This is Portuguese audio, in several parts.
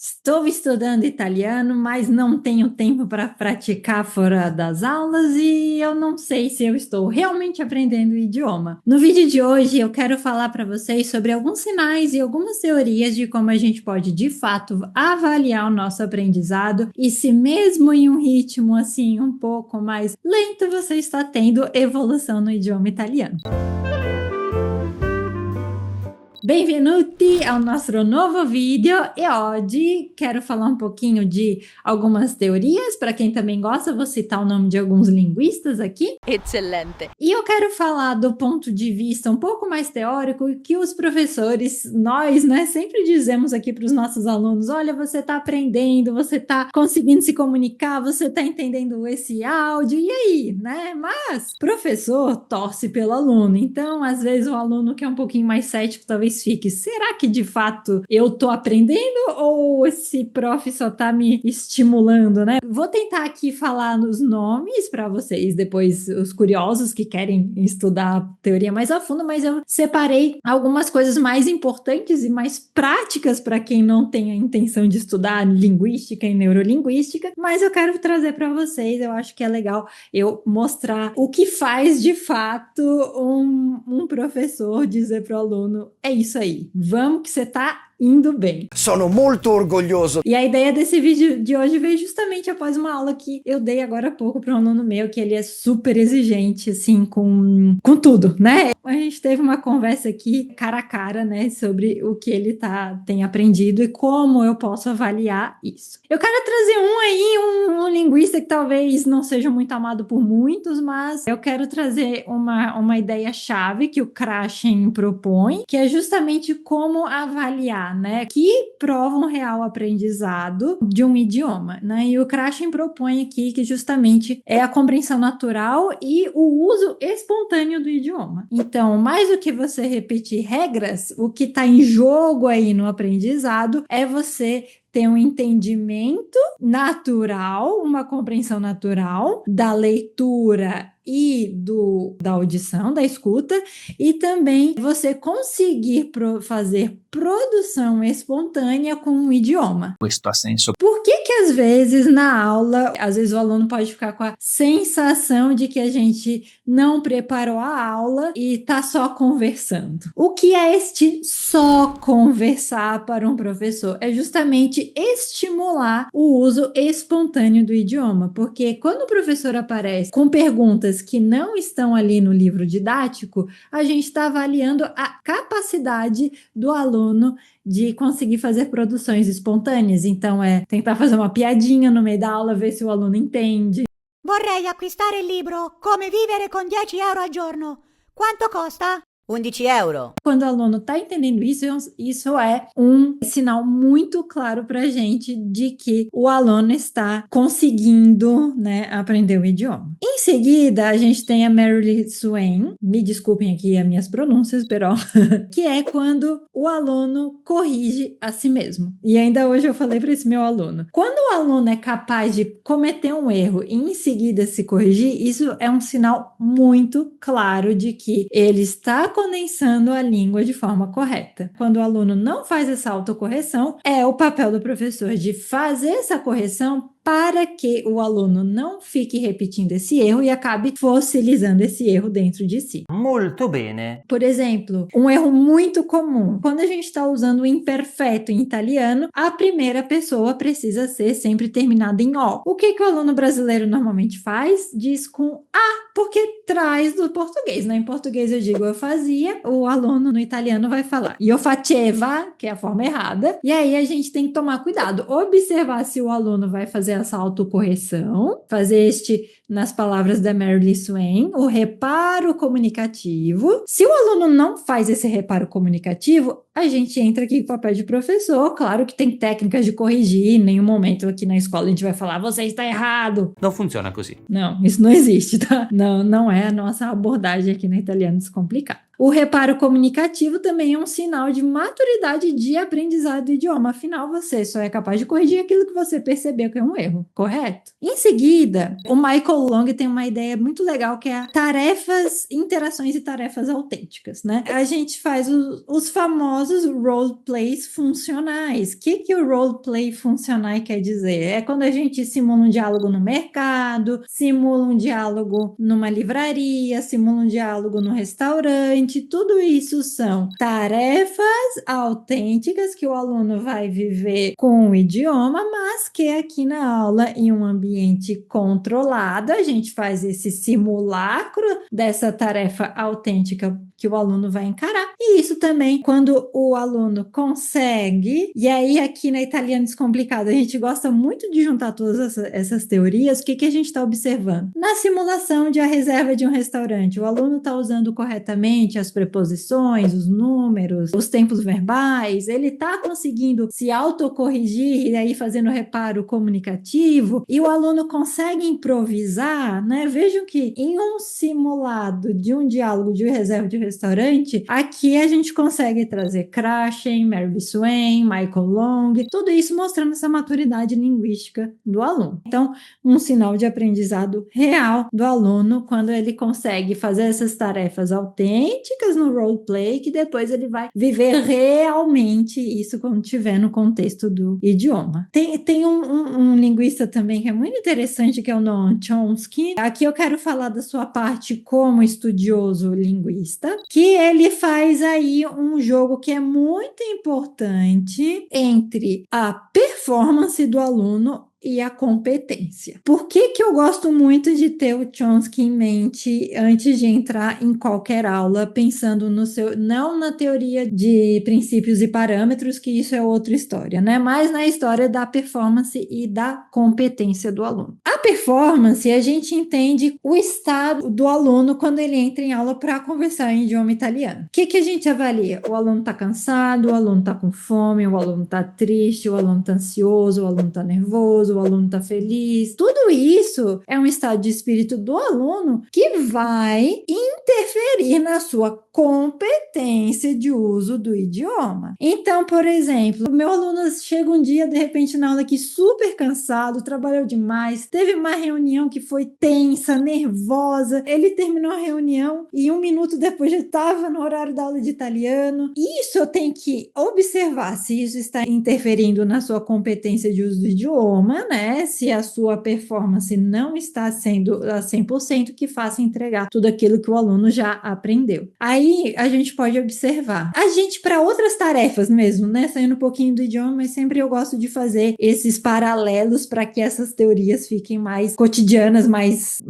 Estou estudando italiano, mas não tenho tempo para praticar fora das aulas e eu não sei se eu estou realmente aprendendo o idioma. No vídeo de hoje, eu quero falar para vocês sobre alguns sinais e algumas teorias de como a gente pode, de fato, avaliar o nosso aprendizado e se mesmo em um ritmo assim um pouco mais lento, você está tendo evolução no idioma italiano. Benvenuti ao nostro nuovo vídeo e oggi quero falar um pouquinho de algumas teorias, para quem também gosta, vou citar o nome de alguns linguistas aqui. Eccellente. E eu quero falar do ponto de vista um pouco mais teórico que os professores, nós, né, sempre dizemos aqui para os nossos alunos, olha, você está aprendendo, você está conseguindo se comunicar, você está entendendo esse áudio, e aí, né? Mas professor torce pelo aluno, então às vezes o aluno que é um pouquinho mais cético talvez fique, será que de fato eu tô aprendendo ou esse prof só tá me estimulando, né? Vou tentar aqui falar nos nomes para vocês, depois os curiosos que querem estudar a teoria mais a fundo, mas eu separei algumas coisas mais importantes e mais práticas para quem não tem a intenção de estudar linguística e neurolinguística, mas eu quero trazer para vocês, eu acho que é legal eu mostrar o que faz de fato um professor dizer para o aluno, é isso aí, vamos que você tá indo bem. Sono molto orgoglioso. E a ideia desse vídeo de hoje veio justamente após uma aula que eu dei agora há pouco para um aluno meu, que ele é super exigente, assim, com tudo, né? A gente teve uma conversa aqui, cara a cara, né, sobre o que ele tem aprendido e como eu posso avaliar isso. Eu quero trazer um linguista que talvez não seja muito amado por muitos, mas eu quero trazer uma ideia-chave que o Krashen propõe, que é justamente como avaliar, né, que prova um real aprendizado de um idioma, né? E o Krashen propõe aqui que justamente é a compreensão natural e o uso espontâneo do idioma. Então, mais do que você repetir regras, o que está em jogo aí no aprendizado é você ter um entendimento natural, uma compreensão natural da leitura e da audição, da escuta, e também você conseguir fazer produção espontânea com um idioma. Questo ha senso. Por que às vezes na aula, às vezes o aluno pode ficar com a sensação de que a gente não preparou a aula e tá só conversando? O que é este só conversar para um professor? É justamente estimular o uso espontâneo do idioma, porque quando o professor aparece com perguntas que não estão ali no livro didático, a gente está avaliando a capacidade do aluno de conseguir fazer produções espontâneas. Então, é tentar fazer uma piadinha no meio da aula, ver se o aluno entende. Vorrei acquistare il libro Come vivere con 10 euro al giorno. Quanto costa? 11 euro. Quando o aluno está entendendo isso é um sinal muito claro para a gente de que o aluno está conseguindo, né, aprender o idioma. Em seguida, a gente tem a Mary Swain, me desculpem aqui as minhas pronúncias, pero, que é quando o aluno corrige a si mesmo. E ainda hoje eu falei para esse meu aluno, quando o aluno é capaz de cometer um erro e em seguida se corrigir, isso é um sinal muito claro de que ele está condensando a língua de forma correta. Quando o aluno não faz essa autocorreção, é o papel do professor de fazer essa correção para que o aluno não fique repetindo esse erro e acabe fossilizando esse erro dentro de si. Molto bene. Por exemplo, um erro muito comum, quando a gente está usando o imperfeito em italiano, a primeira pessoa precisa ser sempre terminada em O. O que o aluno brasileiro normalmente faz? Diz com A, porque traz do português, né? Em português eu digo eu fazia, o aluno no italiano vai falar io faceva, que é a forma errada, e aí a gente tem que tomar cuidado, observar se o aluno vai fazer essa autocorreção, fazer nas palavras da Mary Swain, o reparo comunicativo. Se o aluno não faz esse reparo comunicativo, a gente entra aqui com o papel de professor, claro que tem técnicas de corrigir, em nenhum momento aqui na escola a gente vai falar, você está errado. Non funziona così. Não, isso não existe, tá? Não é a nossa abordagem aqui no italiano descomplicado. O reparo comunicativo também é um sinal de maturidade de aprendizado do idioma. Afinal, você só é capaz de corrigir aquilo que você percebeu que é um erro, correto? Em seguida, o Michael Long tem uma ideia muito legal que é tarefas, interações e tarefas autênticas, né? A gente faz os famosos famosos roleplays funcionais. O que o roleplay funcional quer dizer? É quando a gente simula um diálogo no mercado, simula um diálogo numa livraria, simula um diálogo no restaurante. Tudo isso são tarefas autênticas que o aluno vai viver com o idioma, mas que aqui na aula, em um ambiente controlado, a gente faz esse simulacro dessa tarefa autêntica que o aluno vai encarar. E isso também, quando o aluno consegue, e aí aqui na Italiano Descomplicado, a gente gosta muito de juntar todas essas teorias. O que a gente está observando? Na simulação de a reserva de um restaurante, o aluno está usando corretamente as preposições, os números, os tempos verbais, ele está conseguindo se autocorrigir e aí fazendo reparo comunicativo, e o aluno consegue improvisar, né? Vejam que em um simulado de um diálogo de reserva de restaurante, aqui a gente consegue trazer Krashen, Mary Swain, Michael Long, tudo isso mostrando essa maturidade linguística do aluno. Então, um sinal de aprendizado real do aluno quando ele consegue fazer essas tarefas autênticas no roleplay, que depois ele vai viver realmente isso quando estiver no contexto do idioma. Tem um linguista também que é muito interessante, que é o Noam Chomsky. Aqui eu quero falar da sua parte como estudioso linguista, que ele faz aí um jogo que é muito importante entre a performance do aluno e a competência. Por que eu gosto muito de ter o Chomsky em mente antes de entrar em qualquer aula, pensando no seu, não na teoria de princípios e parâmetros, que isso é outra história, né? Mas na história da performance e da competência do aluno. A performance, a gente entende o estado do aluno quando ele entra em aula para conversar em idioma italiano. O que a gente avalia? O aluno está cansado, o aluno está com fome, o aluno está triste, o aluno está ansioso, o aluno está nervoso, o aluno está feliz. Tudo isso é um estado de espírito do aluno que vai interferir na sua competência de uso do idioma. Então, por exemplo, o meu aluno chega um dia, de repente, na aula aqui super cansado, trabalhou demais, teve uma reunião que foi tensa, nervosa, ele terminou a reunião e 1 minuto depois já estava no horário da aula de italiano. Isso eu tenho que observar se isso está interferindo na sua competência de uso do idioma, né? Se a sua performance não está sendo a 100%, que faça entregar tudo aquilo que o aluno já aprendeu. Aí a gente pode observar. A gente, para outras tarefas mesmo, né? Saindo um pouquinho do idioma, mas sempre eu gosto de fazer esses paralelos para que essas teorias fiquem mais cotidianas, mais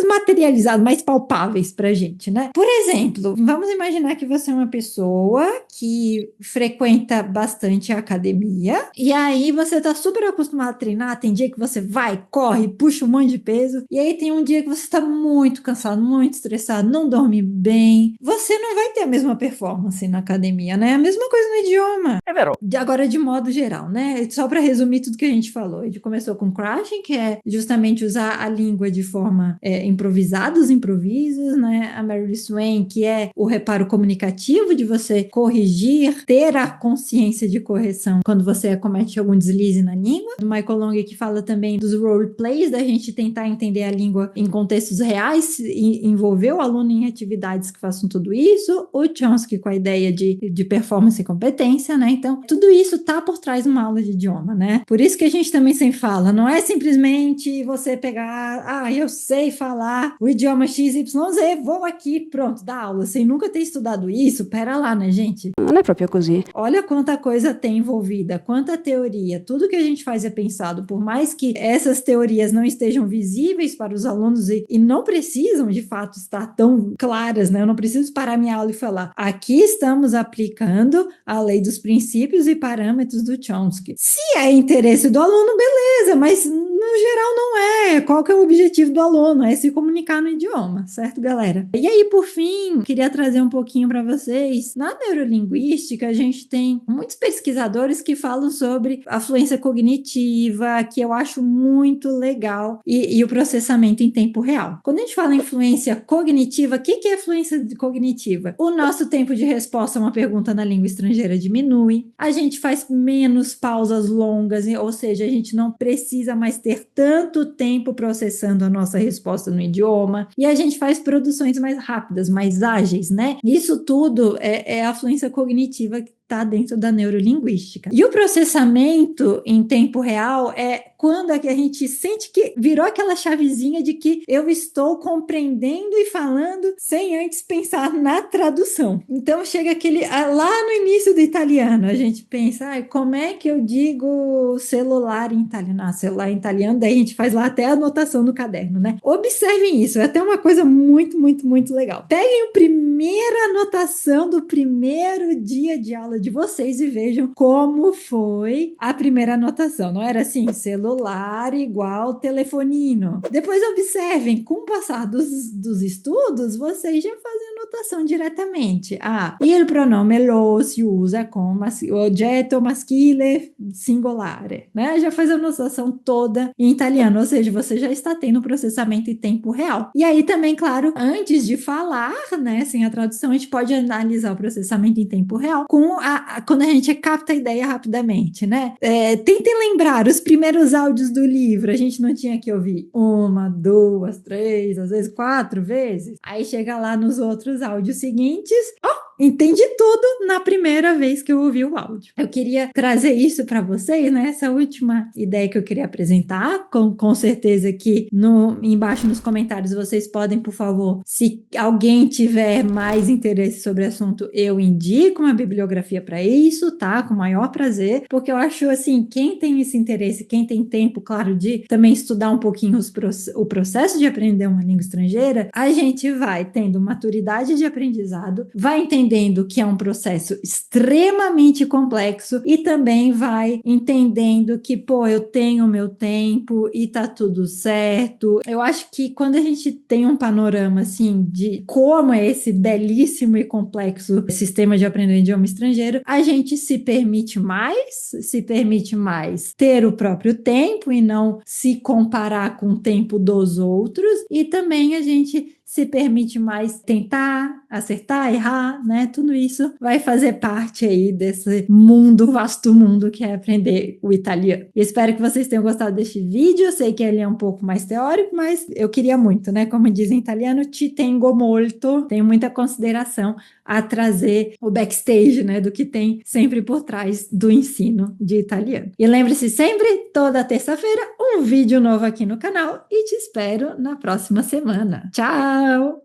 materializadas, mais palpáveis para a gente, né? Por exemplo, vamos imaginar que você é uma pessoa que frequenta bastante a academia e aí você está super acostumado a treinar. Tem dia que você vai, corre, puxa um monte de peso, e aí tem um dia que você está muito cansado, muito estressado, não dorme bem. Você não vai ter a mesma performance na academia, né? A mesma coisa no idioma. È vero. Agora, de modo geral, né? Só para resumir tudo que a gente falou. A gente começou com crashing, que é justamente usar a língua de forma improvisada, os improvisos, né? A Mary Swain, que é o reparo comunicativo, de você corrigir, ter a consciência de correção quando você comete algum deslize na língua. Do Michael Long, que fala também dos roleplays, da gente tentar entender a língua em contextos reais e envolver o aluno em atividades que façam tudo isso. O Chomsky com a ideia de performance e competência, né? Então, tudo isso tá por trás de uma aula de idioma, né? Por isso que a gente também sempre fala, não é simplesmente você pegar, eu sei falar o idioma XYZ, vou aqui, pronto, dá aula, sem nunca ter estudado isso. Pera lá, né, gente? Non è proprio così. Olha quanta coisa tem envolvida, quanta teoria, tudo que a gente faz é pensado, por mais que essas teorias não estejam visíveis para os alunos e não precisam, de fato, estar tão claras, né? Eu não preciso parar minha aula e falar, aqui estamos aplicando a lei dos princípios e parâmetros do Chomsky. Se é interesse do aluno, beleza, mas no geral não é. Qual que é o objetivo do aluno? É se comunicar no idioma, certo, galera? E aí, por fim, queria trazer um pouquinho para vocês. Na neurolinguística, a gente tem muitos pesquisadores que falam sobre a fluência cognitiva, que eu acho muito legal, e o processamento em tempo real. Quando a gente fala em fluência cognitiva, o que é fluência cognitiva? O nosso tempo de resposta a uma pergunta na língua estrangeira diminui, a gente faz menos pausas longas, ou seja, a gente não precisa mais ter tanto tempo processando a nossa resposta no idioma, e a gente faz produções mais rápidas, mais ágeis, né? Isso tudo é a fluência cognitiva está dentro da neurolinguística. E o processamento em tempo real é quando a gente sente que virou aquela chavezinha de que eu estou compreendendo e falando sem antes pensar na tradução. Então chega aquele lá no início do italiano, a gente pensa, como é que eu digo celular em italiano? Celular em italiano, daí a gente faz lá até a anotação no caderno, né? Observem isso, é até uma coisa muito, muito, muito legal. Peguem a primeira anotação do primeiro dia de aula de vocês e vejam como foi a primeira anotação. Não era assim, celular igual telefonino. Depois observem, com o passar dos estudos, vocês já fazem anotação diretamente. Il pronome lo si usa com oggetto maschile singolare, né? Já faz a anotação toda em italiano, ou seja, você já está tendo processamento em tempo real. E aí também, claro, antes de falar, né, sem a tradução, a gente pode analisar o processamento em tempo real quando a gente capta a ideia rapidamente, né? Tentem lembrar os primeiros áudios do livro, a gente não tinha que ouvir 1, 2, 3, às vezes 4 vezes. Aí chega lá nos outros áudios seguintes, entendi tudo na primeira vez que eu ouvi o áudio. Eu queria trazer isso para vocês, né? Essa última ideia que eu queria apresentar, com certeza que embaixo nos comentários vocês podem, por favor, se alguém tiver mais interesse sobre o assunto, eu indico uma bibliografia para isso, tá? Com o maior prazer, porque eu acho assim, quem tem esse interesse, quem tem tempo, claro, de também estudar um pouquinho o processo de aprender uma língua estrangeira, a gente vai tendo maturidade de aprendizado, vai entendendo que é um processo extremamente complexo e também vai entendendo que, eu tenho o meu tempo e tá tudo certo. Eu acho que quando a gente tem um panorama, assim, de como é esse belíssimo e complexo sistema de aprender idioma estrangeiro, a gente se permite mais ter o próprio tempo e não se comparar com o tempo dos outros, e também a gente se permite mais tentar, acertar, errar, né? Tudo isso vai fazer parte aí desse vasto mundo que é aprender o italiano. E espero que vocês tenham gostado deste vídeo. Eu sei que ele é um pouco mais teórico, mas eu queria muito, né? Como dizem em italiano, ci tengo molto. Tenho muita consideração a trazer o backstage, né? Do que tem sempre por trás do ensino de italiano. E lembre-se sempre, toda terça-feira, um vídeo novo aqui no canal e te espero na próxima semana. Tchau!